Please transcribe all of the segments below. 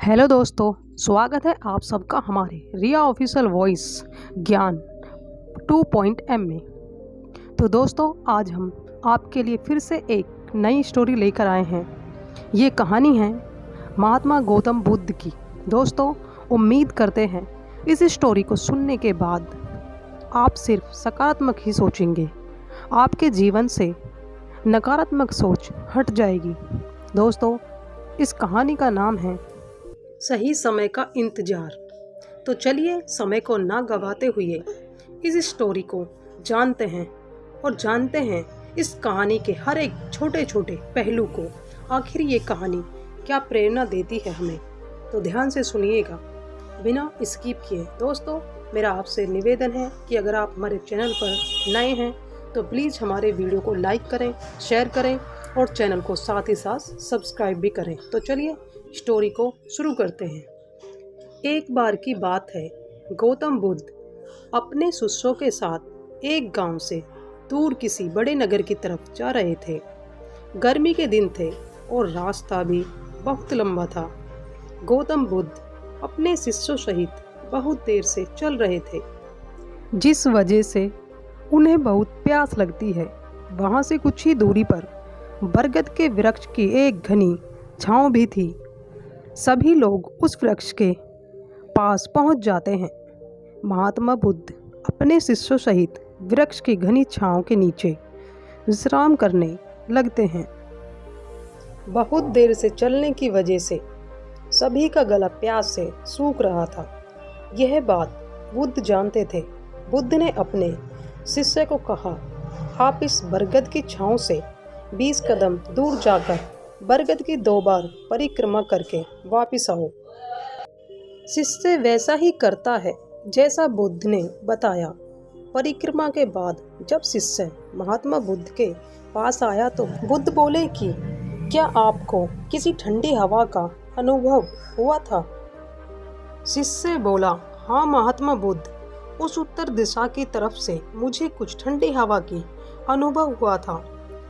Hello दोस्तों, स्वागत है आप सबका हमारे रिया ऑफिशियल वॉइस ज्ञान 2.m में। तो दोस्तों, आज हम आपके लिए फिर से एक नई स्टोरी लेकर आए हैं। ये कहानी है महात्मा गौतम बुद्ध की। दोस्तों, उम्मीद करते हैं इस स्टोरी को सुनने के बाद आप सिर्फ सकारात्मक ही सोचेंगे, आपके जीवन से नकारात्मक सोच हट जाएगी। दोस्तों, इस कहानी का नाम है सही समय का इंतजार। तो चलिए समय को ना गवाते हुए इस स्टोरी को जानते हैं इस कहानी के हर एक छोटे छोटे पहलू को। आखिर ये कहानी क्या प्रेरणा देती है हमें, तो ध्यान से सुनिएगा बिना स्किप किए। दोस्तों, मेरा आपसे निवेदन है कि अगर आप हमारे चैनल पर नए हैं तो प्लीज़ हमारे वीडियो को लाइक करें, शेयर करें और चैनल को साथ ही साथ सब्सक्राइब भी करें। तो चलिए स्टोरी को शुरू करते हैं। एक बार की बात है, गौतम बुद्ध अपने शिष्यों के साथ एक गांव से दूर किसी बड़े नगर की तरफ जा रहे थे। गर्मी के दिन थे और रास्ता भी बहुत लंबा था। गौतम बुद्ध अपने शिष्यों सहित बहुत देर से चल रहे थे, जिस वजह से उन्हें बहुत प्यास लगती है। वहाँ से कुछ ही दूरी पर बरगद के वृक्ष की एक घनी छांव भी थी। सभी लोग उस वृक्ष के पास पहुंच जाते हैं। महात्मा बुद्ध अपने शिष्यों सहित वृक्ष की घनी छांव के नीचे विश्राम करने लगते हैं। बहुत देर से चलने की वजह से सभी का गला प्यास से सूख रहा था। यह बात बुद्ध जानते थे। बुद्ध ने अपने शिष्य को कहा, आप इस बरगद की छांव से 20 कदम दूर जाकर बरगद की 2 बार परिक्रमा करके वापस आओ। शिष्य वैसा ही करता है जैसा बुद्ध ने बताया। परिक्रमा के बाद जब शिष्य महात्मा बुद्ध के पास आया तो बुद्ध बोले कि क्या आपको किसी ठंडी हवा का अनुभव हुआ था? शिष्य बोला, हाँ महात्मा बुद्ध, उस उत्तर दिशा की तरफ से मुझे कुछ ठंडी हवा की अनुभव हुआ था।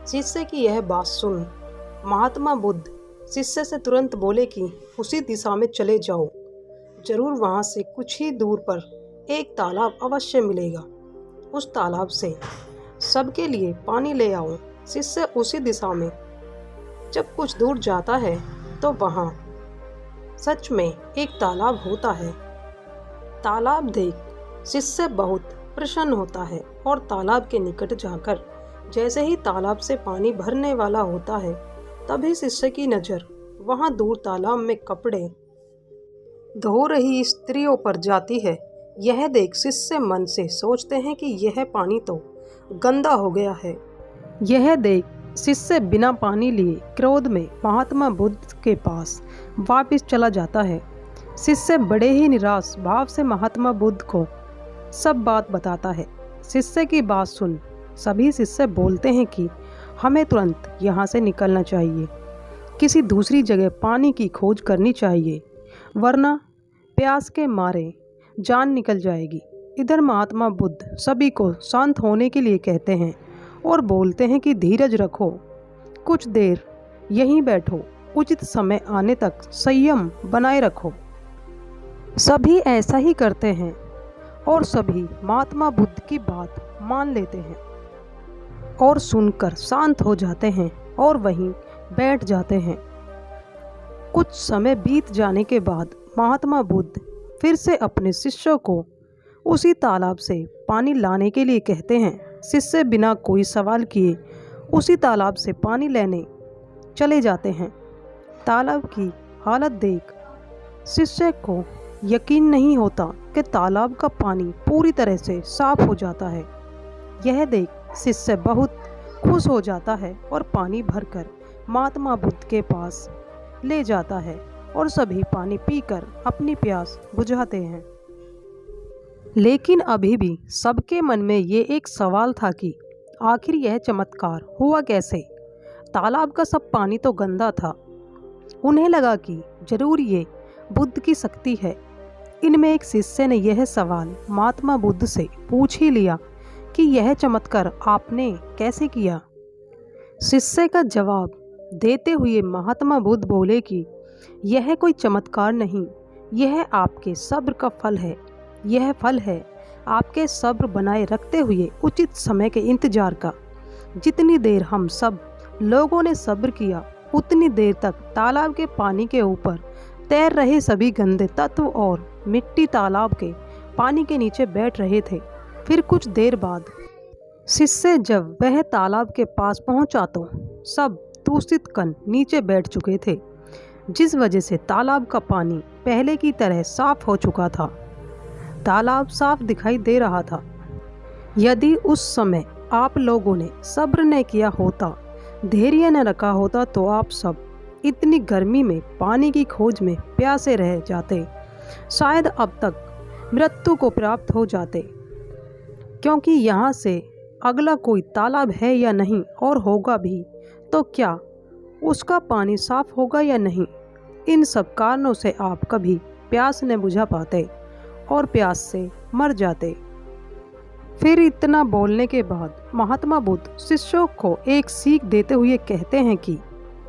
शिष्य की यह बात सुन महात्मा बुद्ध शिष्य से तुरंत बोले कि उसी दिशा में चले जाओ, जरूर वहाँ से कुछ ही दूर पर एक तालाब अवश्य मिलेगा। उस तालाब से सबके लिए पानी ले आओ। शिष्य उसी दिशा में जब कुछ दूर जाता है तो वहाँ सच में एक तालाब होता है। तालाब देख शिष्य बहुत प्रसन्न होता है और तालाब के निकट जाकर जैसे ही तालाब से पानी भरने वाला होता है, तभी शिष्य की नज़र वहाँ दूर तालाब में कपड़े धो रही स्त्रियों पर जाती है। यह देख शिष्य मन से सोचते हैं कि यह पानी तो गंदा हो गया है। यह देख शिष्य बिना पानी लिए क्रोध में महात्मा बुद्ध के पास वापस चला जाता है। शिष्य बड़े ही निराश भाव से महात्मा बुद्ध को सब बात बताता है। शिष्य की बात सुन सभी शिष्य बोलते हैं कि हमें तुरंत यहाँ से निकलना चाहिए, किसी दूसरी जगह पानी की खोज करनी चाहिए, वरना प्यास के मारे जान निकल जाएगी। इधर महात्मा बुद्ध सभी को शांत होने के लिए कहते हैं और बोलते हैं कि धीरज रखो, कुछ देर यहीं बैठो, उचित समय आने तक संयम बनाए रखो। सभी ऐसा ही करते हैं और सभी महात्मा बुद्ध की बात मान लेते हैं और सुनकर शांत हो जाते हैं और वहीं बैठ जाते हैं। कुछ समय बीत जाने के बाद महात्मा बुद्ध फिर से अपने शिष्यों को उसी तालाब से पानी लाने के लिए कहते हैं। शिष्य बिना कोई सवाल किए उसी तालाब से पानी लेने चले जाते हैं। तालाब की हालत देख शिष्य को यकीन नहीं होता कि तालाब का पानी पूरी तरह से साफ हो जाता है। यह देख शिष्य बहुत खुश हो जाता है और पानी भरकर महात्मा बुद्ध के पास ले जाता है और सभी पानी पीकर अपनी प्यास बुझाते हैं। लेकिन अभी भी सबके मन में ये एक सवाल था कि आखिर यह चमत्कार हुआ कैसे? तालाब का सब पानी तो गंदा था। उन्हें लगा कि जरूर ये बुद्ध की शक्ति है। इनमें एक शिष्य ने यह सवाल महात्मा बुद्ध से पूछ ही लिया कि यह चमत्कार आपने कैसे किया? शिष्य का जवाब देते हुए महात्मा बुद्ध बोले कि यह कोई चमत्कार नहीं, यह आपके सब्र का फल है। यह फल है आपके सब्र बनाए रखते हुए उचित समय के इंतजार का। जितनी देर हम सब लोगों ने सब्र किया, उतनी देर तक तालाब के पानी के ऊपर तैर रहे सभी गंदे तत्व और मिट्टी तालाब के पानी के नीचे बैठ रहे थे। फिर कुछ देर बाद शिष्य जब वह तालाब के पास पहुंचा तो सब दूषित कण नीचे बैठ चुके थे, जिस वजह से तालाब का पानी पहले की तरह साफ हो चुका था। तालाब साफ दिखाई दे रहा था। यदि उस समय आप लोगों ने सब्र न किया होता, धैर्य न रखा होता, तो आप सब इतनी गर्मी में पानी की खोज में प्यासे रह जाते। शायद अब तक मृत्यु को प्राप्त हो जाते, क्योंकि यहाँ से अगला कोई तालाब है या नहीं, और होगा भी तो क्या उसका पानी साफ होगा या नहीं। इन सब कारणों से आप कभी प्यास न बुझा पाते और प्यास से मर जाते। फिर इतना बोलने के बाद महात्मा बुद्ध शिष्यों को एक सीख देते हुए कहते हैं कि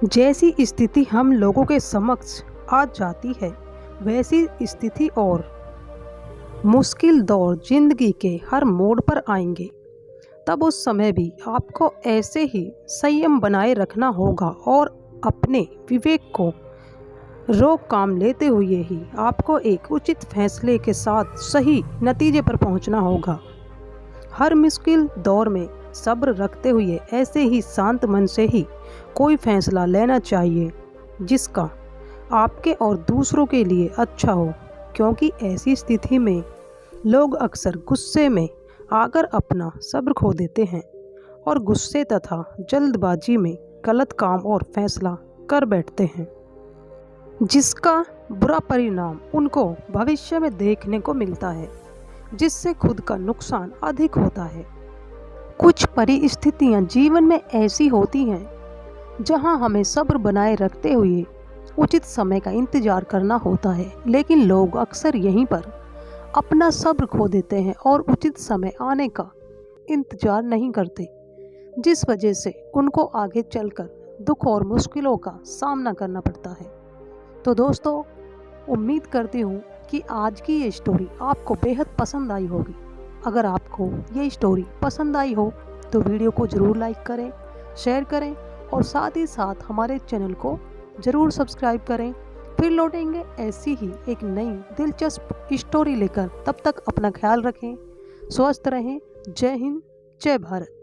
जैसी स्थिति हम लोगों के समक्ष आ जाती है, वैसी स्थिति और मुश्किल दौर जिंदगी के हर मोड़ पर आएंगे। तब उस समय भी आपको ऐसे ही संयम बनाए रखना होगा और अपने विवेक को रोक काम लेते हुए ही आपको एक उचित फैसले के साथ सही नतीजे पर पहुंचना होगा। हर मुश्किल दौर में सब्र रखते हुए ऐसे ही शांत मन से ही कोई फैसला लेना चाहिए जिसका आपके और दूसरों के लिए अच्छा हो, क्योंकि ऐसी स्थिति में लोग अक्सर गुस्से में आकर अपना सब्र खो देते हैं और गुस्से तथा जल्दबाजी में गलत काम और फैसला कर बैठते हैं, जिसका बुरा परिणाम उनको भविष्य में देखने को मिलता है, जिससे खुद का नुकसान अधिक होता है। कुछ परिस्थितियां जीवन में ऐसी होती हैं जहां हमें सब्र बनाए रखते हुए उचित समय का इंतजार करना होता है, लेकिन लोग अक्सर यहीं पर अपना सब्र खो देते हैं और उचित समय आने का इंतजार नहीं करते, जिस वजह से उनको आगे चलकर दुख और मुश्किलों का सामना करना पड़ता है। तो दोस्तों, उम्मीद करती हूँ कि आज की ये स्टोरी आपको बेहद पसंद आई होगी। अगर आपको ये स्टोरी पसंद आई हो तो वीडियो को ज़रूर लाइक करें, शेयर करें और साथ ही साथ हमारे चैनल को ज़रूर सब्सक्राइब करें। फिर लौटेंगे ऐसी ही एक नई दिलचस्प स्टोरी लेकर। तब तक अपना ख्याल रखें, स्वस्थ रहें। जय हिंद, जय भारत।